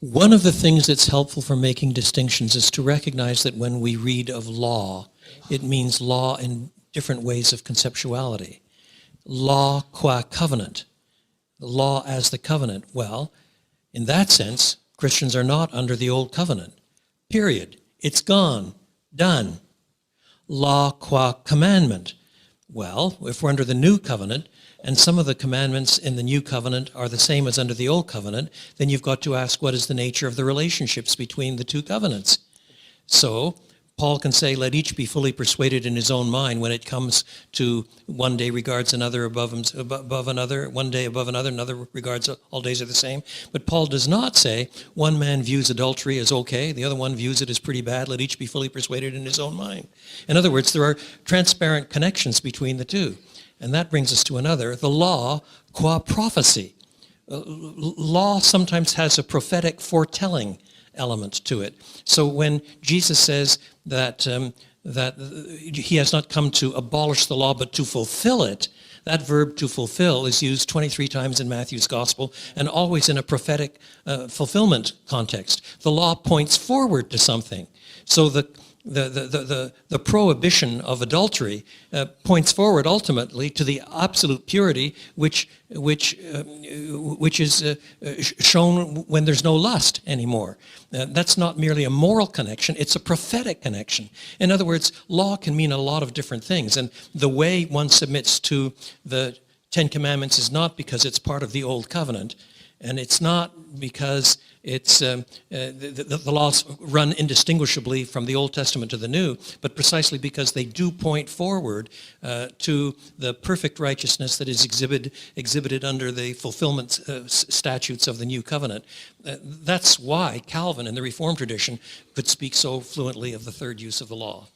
One of the things that's helpful for making distinctions is to recognize that when we read of law, it means law in different ways of conceptuality. Law qua covenant, the law as the covenant. Well, in that sense, Christians are not under the old covenant. Period. It's gone. Done. Law qua commandment. Well, if we're under the new covenant, and some of the commandments in the new covenant are the same as under the old covenant, then you've got to ask what is the nature of the relationships between the two covenants. So Paul can say, let each be fully persuaded in his own mind when it comes to one day regards another above another, one day above another regards all days are the same. But Paul does not say one man views adultery as okay, the other one views it as pretty bad, let each be fully persuaded in his own mind. In other words, there are transparent connections between the two. And that brings us to another, the law qua prophecy. Law sometimes has a prophetic foretelling element to it. So when Jesus says that he has not come to abolish the law but to fulfill it, that verb to fulfill is used 23 times in Matthew's gospel and always in a prophetic fulfillment context. The law points forward to something. So the prohibition of adultery points forward ultimately to the absolute purity which is shown when there's no lust anymore. That's not merely a moral connection, it's a prophetic connection. In other words, law can mean a lot of different things, and the way one submits to the Ten Commandments is not because it's part of the Old Covenant, and it's not because it's the laws run indistinguishably from the Old Testament to the New, but precisely because they do point forward to the perfect righteousness that is exhibited under the fulfillment statutes of the New Covenant. That's why Calvin in the Reformed tradition could speak so fluently of the third use of the law.